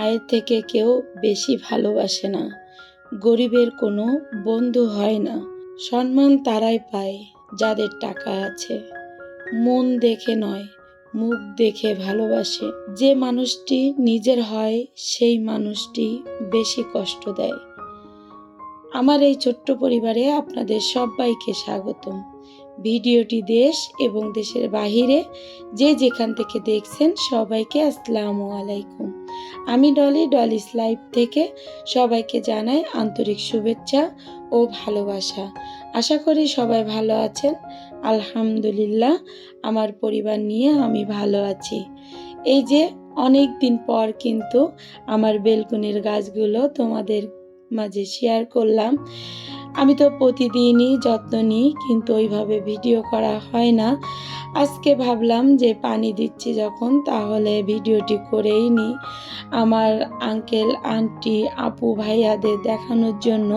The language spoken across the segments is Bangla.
মায়ের থেকে কেউ বেশি ভালোবাসে না। গরিবের কোনো বন্ধু হয় না। সম্মান তারাই পায় যাদের টাকা আছে। মন দেখে নয়, মুখ দেখে ভালোবাসে। যে মানুষটি নিজের হয় সেই মানুষটি বেশি কষ্ট দেয়। আমার এই ছোট্ট পরিবারে আপনাদের সবাইকে স্বাগতম। ভিডিওটি দেশ এবং দেশের বাহিরে যে যেখান থেকে দেখছেন সবাইকে আসসালামু আলাইকুম। আমি ডলিস লাইফ থেকে সবাইকে জানাই আন্তরিক শুভেচ্ছা ও ভালোবাসা। আশা করি সবাই ভালো আছেন। আলহামদুলিল্লাহ, আমার পরিবার নিয়ে আমি ভালো আছি। এই যে অনেক দিন পর কিন্তু আমার বেলকুনির গাছগুলো তোমাদের মাঝে শেয়ার করলাম। আমি তো প্রতিদিনই যত্ন নিই, কিন্তু ওইভাবে ভিডিও করা হয় না। আজকে ভাবলাম যে পানি দিচ্ছি যখন, তাহলে ভিডিওটি করেই নিই। আমার আঙ্কেল আন্টি আপু ভাইয়াদের দেখানোর জন্য।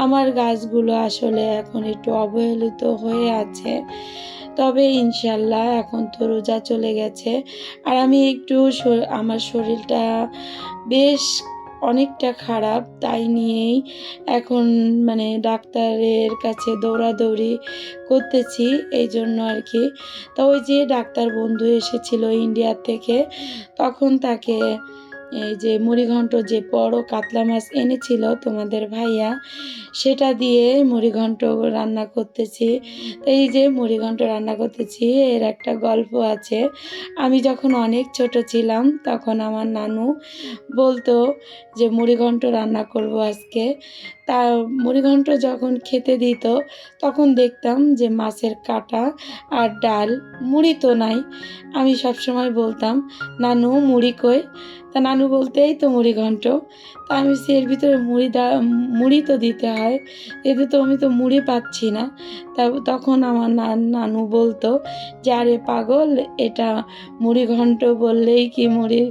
আমার গাছগুলো আসলে এখন একটু অবহেলিত হয়ে আছে, তবে ইনশাল্লাহ এখন তো রোজা চলে গেছে। আর আমি একটু আমার শরীরটা বেশ অনেকটা খারাপ, তাই নিয়েই এখন ডাক্তারের কাছে দৌড়াদৌড়ি করতেছি, এই জন্য আর কি। তো ওই যে ডাক্তার বন্ধু এসেছিল ইন্ডিয়া থেকে, তখন তাকে এই যে মুড়িঘণ্ট, যে বড় কাতলা মাছ এনেছিল তোমাদের ভাইয়া, সেটা দিয়ে মুড়িঘণ্ট রান্না করতেছি। তো এই যে মুড়িঘণ্ট রান্না করতেছি, এর একটা গল্প আছে। আমি যখন অনেক ছোট ছিলাম তখন আমার নানু বলতো যে মুড়িঘণ্ট রান্না করব আজকে। তা মুড়িঘণ্ট যখন খেতে দিত তখন দেখতাম যে মাছের কাঁটা আর ডাল, মুড়ি তো নাই। আমি সবসময় বলতাম, নানু মুড়ি কই? তা নানু বলতেই তো মুড়িঘণ্ট। তা আমি এর ভিতরে মুড়ি তো দিতে হয়, এতে তো আমি তো মুড়ি পাচ্ছি না। তখন আমার নানু বলতো যে আরে পাগল, এটা মুড়িঘণ্ট বললেই কি মুড়ি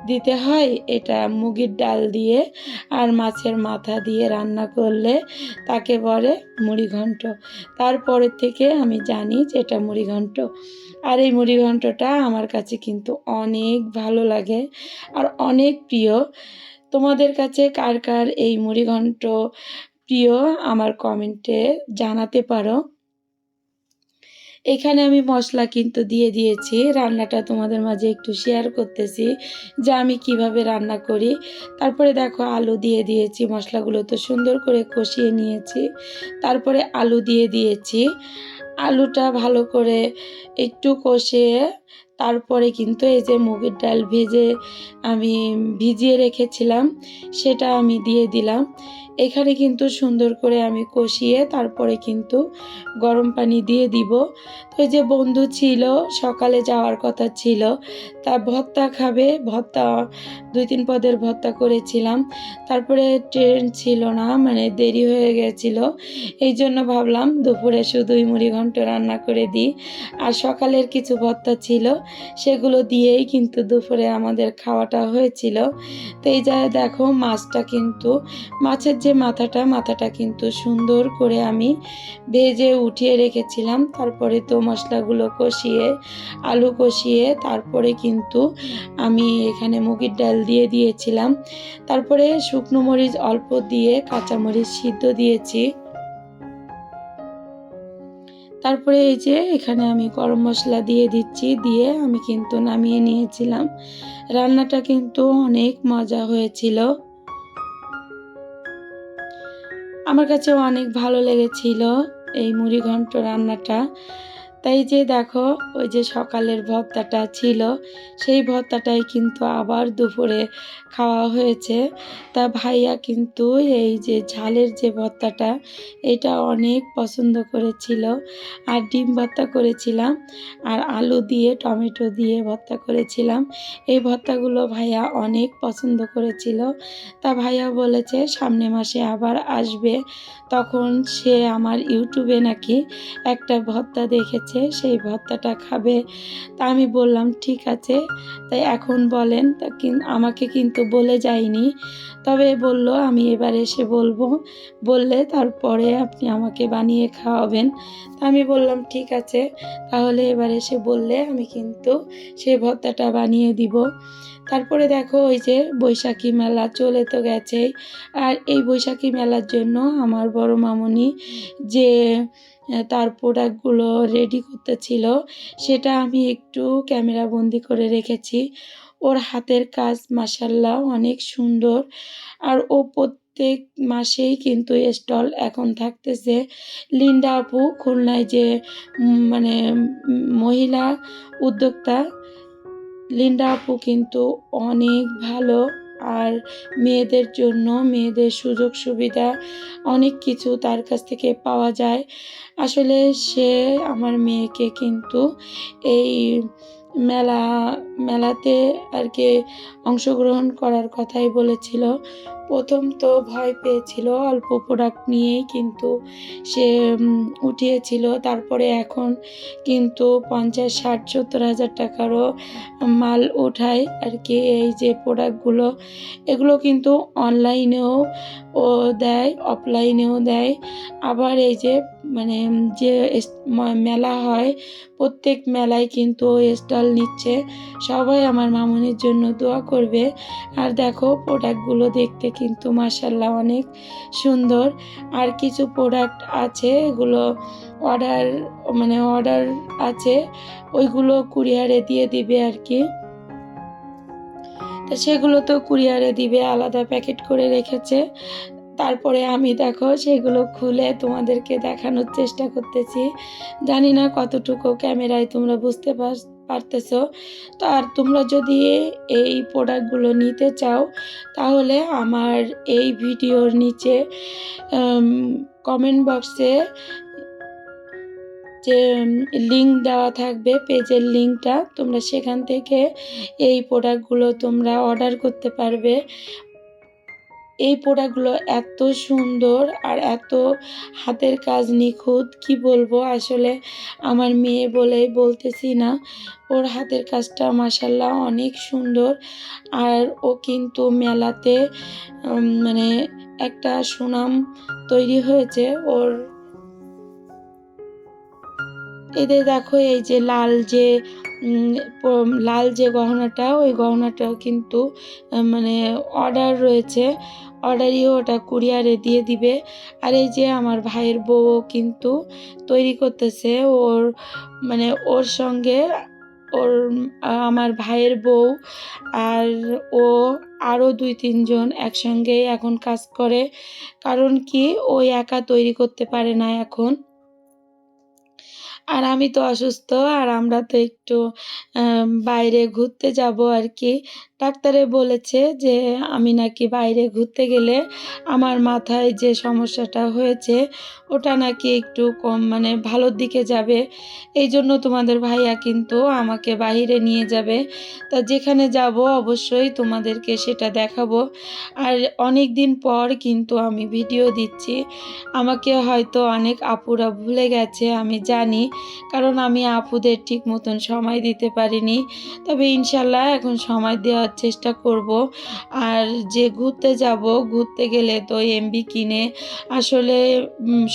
দিতে হয়? এটা মুগের ডাল দিয়ে আর মাছের মাথা দিয়ে রান্না করলে তাকে বলে মুড়িঘণ্ট। তারপরের থেকে আমি জানি যে এটা মুড়িঘণ্ট। আর এই মুড়িঘণ্টটা আমার কাছে কিন্তু অনেক ভালো লাগে আর অনেক প্রিয়। তোমাদের কাছে কার কার এই মুড়িঘণ্ট প্রিয় আমার কমেন্টে জানাতে পারো। এখানে আমি মশলা কিন্তু দিয়ে দিয়েছি, রান্নাটা তোমাদের মাঝে একটু শেয়ার করতেছি যে আমি কিভাবে রান্না করি। তারপরে দেখো আলু দিয়ে দিয়েছি, মশলাগুলো তো সুন্দর করে কষিয়ে নিয়েছি। তারপরে আলু দিয়ে দিয়েছি, আলুটা ভালো করে একটু কষিয়ে তারপরে কিন্তু এই যে মুগের ডাল আমি ভিজিয়ে রেখেছিলাম সেটা আমি দিয়ে দিলাম। এখানে কিন্তু সুন্দর করে আমি কষিয়ে তারপরে কিন্তু গরম পানি দিয়ে দিব। তো এই যে বন্ধু ছিল, সকালে যাওয়ার কথা ছিল, তা ভর্তা খাবে, ভর্তা 2-3 পদের ভর্তা করেছিলাম। তারপরে ট্রেন ছিল না, দেরি হয়ে গেছিল, এই জন্য ভাবলাম দুপুরে শুধুই মুড়িঘণ্ট রান্না করে দিই। আর সকালের কিছু ভর্তা ছিল, সেগুলো দিয়েই কিন্তু দুপুরে আমাদের খাওয়াটা হয়েছিল। তো এই যা দেখো মাছটা কিন্তু, মাছের যে মাথাটা কিন্তু সুন্দর করে আমি ভেজে উঠিয়ে রেখেছিলাম। তারপরে তো মশলাগুলো কষিয়ে, আলু কষিয়ে তারপরে কিন্তু আমি এখানে মুগের ডাল দিয়ে দিয়েছিলাম। তারপরে শুকনো মরিচ অল্প দিয়ে কাঁচামরিচ সিদ্ধ দিয়েছি। তারপরে এই যে এখানে আমি গরম মশলা দিয়ে দিচ্ছি, দিয়ে আমি কিন্তু নামিয়ে নিয়েছিলাম। রান্নাটা কিন্তু অনেক মজা হয়েছিল, আমার কাছে অনেক ভালো লেগেছিল এই মুড়িঘণ্ট রান্নাটা। তাই যে দেখো ওই যে সকালের ভর্তাটা ছিল, সেই ভর্তাটাই কিন্তু আবার দুপুরে খাওয়া হয়েছে। তা ভাইয়া কিন্তু এই যে ঝালের যে ভর্তাটা, এটা অনেক পছন্দ করেছিল। আর ডিম ভর্তা করেছিলাম, আর আলু দিয়ে টমেটো দিয়ে ভর্তা করেছিলাম। এই ভর্তাগুলো ভাইয়া অনেক পছন্দ করেছিল। তা ভাইয়া বলেছে সামনে মাসে আবার আসবে, তখন সে আমার ইউটিউবে নাকি একটা ভর্তা দেখেছে, সেই ভর্তাটা খাবে। তা আমি বললাম ঠিক আছে, তাই এখন বলেন। তা আমাকে কিন্তু বলে যায়নি, তবে বলল আমি এবার এসে বললে তারপরে আপনি আমাকে বানিয়ে খাওয়াবেন। তা আমি বললাম ঠিক আছে, তাহলে এবার এসে বললে আমি কিন্তু সেই ভর্তাটা বানিয়ে দিব। তারপরে দেখো ওই যে বৈশাখী মেলা চলে তো গেছেই। আর এই বৈশাখী মেলার জন্য আমার বড় মামুনি যে তার প্রোডাক্টগুলো রেডি করতেছিল সেটা আমি একটু ক্যামেরা বন্দি করে রেখেছি। ওর হাতের কাজ মাশাআল্লাহ অনেক সুন্দর। আর ও প্রত্যেক মাসেই কিন্তু স্টল এখন থাকতেছে। লিন্ডা আপু খুলনায় যে মানে মহিলা উদ্যোক্তা, লিন্ডা আপু কিন্তু অনেক ভালো। আর মেয়েদের জন্য মেয়েদের সুযোগ সুবিধা অনেক কিছু তার কাছ থেকে পাওয়া যায়। আসলে সে আমার মেয়েকে কিন্তু এই মেলা মেলাতে আর কি অংশগ্রহণ করার কথাই বলেছিল। প্রথম তো ভয় পেয়েছিল, অল্প প্রোডাক্ট নিয়েই কিন্তু সে উঠিয়েছিল। তারপরে এখন কিন্তু 50, 60, 70 হাজার টাকারও মাল ওঠায় আর কি। এই যে প্রোডাক্টগুলো এগুলো কিন্তু অনলাইনেও ও দেয়, অফলাইনেও দেয়। আবার এই যে মানে যে মেলা হয় প্রত্যেক মেলায় কিন্তু স্টল নিচ্ছে। সবাই আমার মামুনির জন্য দোয়া করবে। আর দেখো প্রোডাক্টগুলো দেখতে কিন্তু মাশাআল্লাহ অনেক সুন্দর। আর কিছু প্রোডাক্ট আছে এগুলো অর্ডার আছে, ওইগুলো কুরিয়ারে দিয়ে দিবে আর কি। তো সেগুলো তো কুরিয়ারে দিবে, আলাদা প্যাকেট করে রেখেছে। তারপরে আমি দেখো সেগুলো খুলে তোমাদেরকে দেখানোর চেষ্টা করতেছি। জানি না কতটুকু ক্যামেরায় তোমরা বুঝতে পারতেছো। তো আর তোমরা যদি এই প্রোডাক্টগুলো নিতে চাও তাহলে আমার এই ভিডিওর নিচে কমেন্ট বক্সে যে লিঙ্ক দেওয়া থাকবে, পেজের লিঙ্কটা, তোমরা সেখান থেকে এই প্রোডাক্টগুলো তোমরা অর্ডার করতে পারবে। এই প্রোডাক্টগুলো এত সুন্দর আর এত হাতের কাজ নিখুঁত, কি বলবো আসলে আমার মেয়ে বলেই বলতেছি না। ওর হাতের কাজটা মাশাআল্লাহ অনেক সুন্দর। আর ও কিন্তু মেলাতে মানে একটা সুনাম তৈরি হয়েছে ওর। এদের দেখো এই যে লাল যে গহনাটা, ওই গহনাটাও কিন্তু মানে অর্ডার রয়েছে, অর্ডারই ওটা কুরিয়ারে দিয়ে দিবে। আর এই যে আমার ভাইয়ের বউ কিন্তু তৈরি করতেছে ওর সঙ্গে ওর আমার ভাইয়ের বউ আর ও আরও 2-3 জন একসঙ্গেই এখন কাজ করে। কারণ কি ও একা তৈরি করতে পারে না এখন। আর আমি তো অসুস্থ, আর আমরা তো একটু বাইরে ঘুরতে যাব আর কি। ডাক্তারে বলেছে যে আমি নাকি বাইরে ঘুরতে গেলে আমার মাথায় যে সমস্যাটা হয়েছে ওটা নাকি একটু কম ভালোর দিকে যাবে। এই জন্য তোমাদের ভাইয়া কিন্তু আমাকে বাইরে নিয়ে যাবে। তা যেখানে যাব অবশ্যই তোমাদেরকে সেটা দেখাবো। আর অনেক দিন পর কিন্তু আমি ভিডিও দিচ্ছি। আমাকে হয়তো অনেক আপুরা ভুলে গেছে আমি জানি, কারণ আমি আপুদের ঠিক মতন সময় দিতে পারিনি। তবে ইনশাল্লাহ এখন সময় দেওয়ার চেষ্টা করব। আর যে ঘুরতে গেলে তো এমবি কিনে আসলে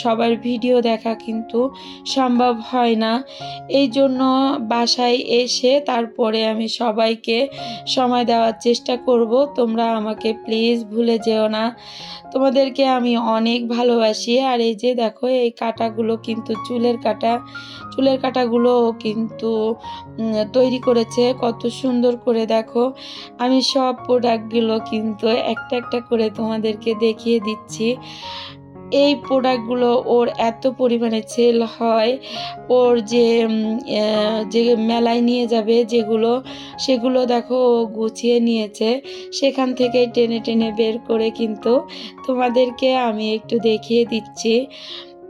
সবার ভিডিও দেখা কিন্তু সম্ভব হয় না। এই জন্য বাসায় এসে তারপরে আমি সবাইকে সময় দেওয়ার চেষ্টা করব। তোমরা আমাকে প্লিজ ভুলে যেও না, তোমাদেরকে আমি অনেক ভালোবাসি। আর এই যে দেখো এই কাঁটাগুলো কিন্তু চুলের কাঁটাগুলো কিন্তু তৈরি করেছে কত সুন্দর করে। দেখো আমি সব প্রোডাক্টগুলো কিন্তু একটা একটা করে তোমাদেরকে দেখিয়ে দিচ্ছি। এই প্রোডাক্টগুলো ওর এত পরিমাণে সেল হয়, ওর যে মেলায় নিয়ে যাবে সেগুলো দেখো ও গুছিয়ে নিয়েছে। সেখান থেকে টেনে টেনে বের করে কিন্তু তোমাদেরকে আমি একটু দেখিয়ে দিচ্ছি।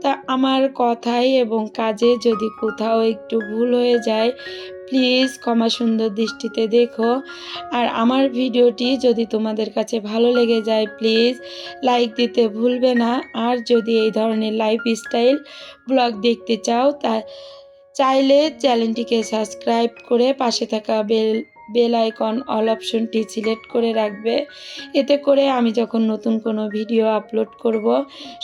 তা আমার কথায় এবং কাজে যদি কোথাও একটু ভুল হয়ে যায় প্লিজ ক্ষমা সুন্দর দৃষ্টিতে দেখো। আর আমার ভিডিওটি যদি তোমাদের কাছে ভালো লেগে যায় প্লিজ লাইক দিতে ভুলবে না। আর যদি এই ধরনের লাইফস্টাইল ব্লগ দেখতে চাও তা চাইলে চ্যানেলটিকে সাবস্ক্রাইব করে পাশে থাকা বেল বেল আইকন অল অপশনটি সিলেক্ট করে রাখবে। এতে করে আমি যখন নতুন কোনো ভিডিও আপলোড করব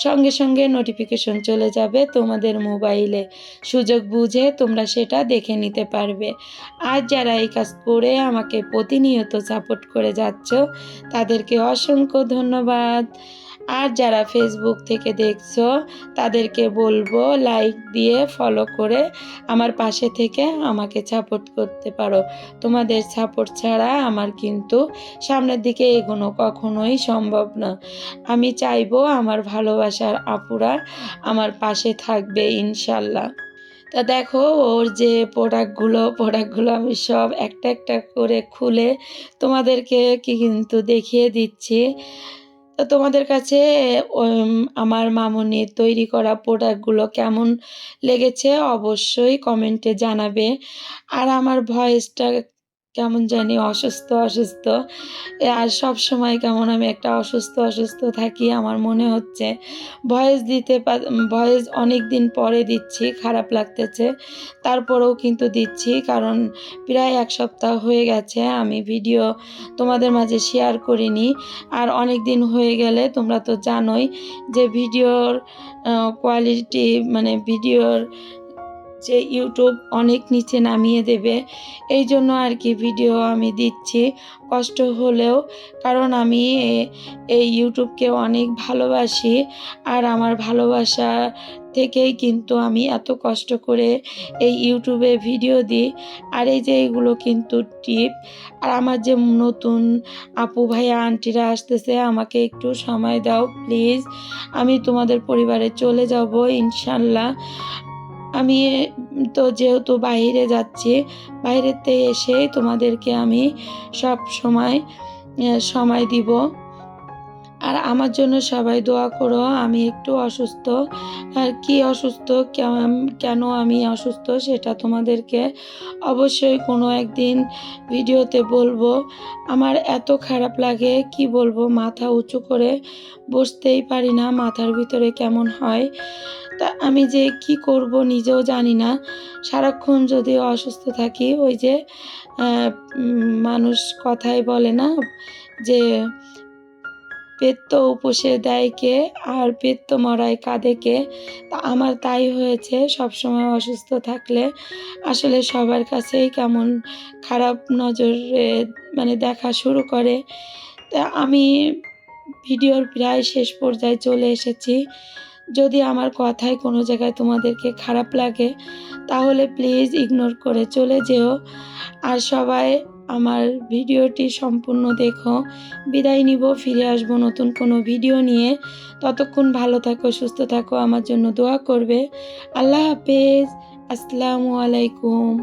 সঙ্গে সঙ্গে নোটিফিকেশন চলে যাবে তোমাদের মোবাইলে। সুযোগ বুঝে তোমরা সেটা দেখে নিতে পারবে। আর যারা এই কাজ করে আমাকে প্রতিনিয়ত সাপোর্ট করে যাচ্ছ তাদেরকে অসংখ্য ধন্যবাদ। আর যারা ফেসবুক থেকে দেখছো তাদেরকে বলবো লাইক দিয়ে ফলো করে আমার পাশে থেকে আমাকে সাপোর্ট করতে পারো। তোমাদের সাপোর্ট ছাড়া আমার কিন্তু সামনের দিকে এগোনো কখনোই সম্ভব না। আমি চাইবো আমার ভালোবাসার আপুরা আমার পাশে থাকবে ইনশাল্লাহ। তা দেখো ওর যে প্রোডাক্টগুলো আমি সব একটা একটা করে খুলে তোমাদেরকে কিন্তু দেখিয়ে দিচ্ছি। তো তোমাদের কাছে আমার মামুনির তৈরি করা প্রোডাক্টগুলো কেমন লেগেছে অবশ্যই কমেন্টে জানাবে। আর আমার ভয়েসটা কেমন জানি অসুস্থ অসুস্থ, আর সব সময় কেমন আমি একটা অসুস্থ থাকি। আমার মনে হচ্ছে ভয়েস অনেক দিন পরে দিচ্ছি, খারাপ লাগতেছে, তারপরেও কিন্তু দিচ্ছি, কারণ প্রায় এক সপ্তাহ হয়ে গেছে আমি ভিডিও তোমাদের মাঝে শেয়ার করিনি। আর অনেক দিন হয়ে গেলে তোমরা তো জানোই যে ভিডিওর কোয়ালিটি মানে ভিডিওর যে ইউটিউব অনেক নিচে নামিয়ে দেবে। এই জন্য আর কি ভিডিও আমি দিচ্ছি কষ্ট হলেও, কারণ আমি এই ইউটিউবকে অনেক ভালোবাসি। আর আমার ভালোবাসা থেকেই কিন্তু আমি এত কষ্ট করে এই ইউটিউবে ভিডিও দিই। আর এই যে এগুলো কিন্তু টিপ। আর আমার যে নতুন আপু ভাইয়া আন্টিরা আসতেছে, আমাকে একটু সময় দাও প্লিজ, আমি তোমাদের পরিবারে চলে যাব ইনশাল্লাহ। আমি তো যেহেতু বাইরে যাচ্ছি, বাইরেতে এসে তোমাদেরকে আমি সব সময় দিব। আর আমার জন্য সবাই দোয়া করো। আমি একটু অসুস্থ, আর কি অসুস্থ কেন আমি অসুস্থ সেটা তোমাদেরকে অবশ্যই কোনো একদিন ভিডিওতে বলবো। আমার এত খারাপ লাগে কি বলবো, মাথা উঁচু করে বসতেই পারি না, মাথার ভিতরে কেমন হয়। তা আমি যে কি করব নিজেও জানি না। সারাক্ষণ যদি অসুস্থ থাকি, ওই যে মানুষ কথাই বলে না যে পেট তো উপসে দেয় কে, আর পেট তো মরায় কাঁদে কে। তা আমার তাই হয়েছে। সবসময় অসুস্থ থাকলে আসলে সবার কাছেই কেমন খারাপ নজরে মানে দেখা শুরু করে। তা আমি ভিডিওর প্রায় শেষ পর্যায়ে চলে এসেছি। যদি আমার কথায় কোনো জায়গায় তোমাদেরকে খারাপ লাগে তাহলে প্লিজ ইগনোর করে চলে যেও। আর সবাই আমার ভিডিওটি সম্পূর্ণ দেখো। বিদায় নিব, ফিরে আসবো নতুন কোনো ভিডিও নিয়ে। ততক্ষণ ভালো থাকো, সুস্থ থাকো, আমার জন্য দোয়া করবে। আল্লাহ হাফেজ, আসসালামু আলাইকুম।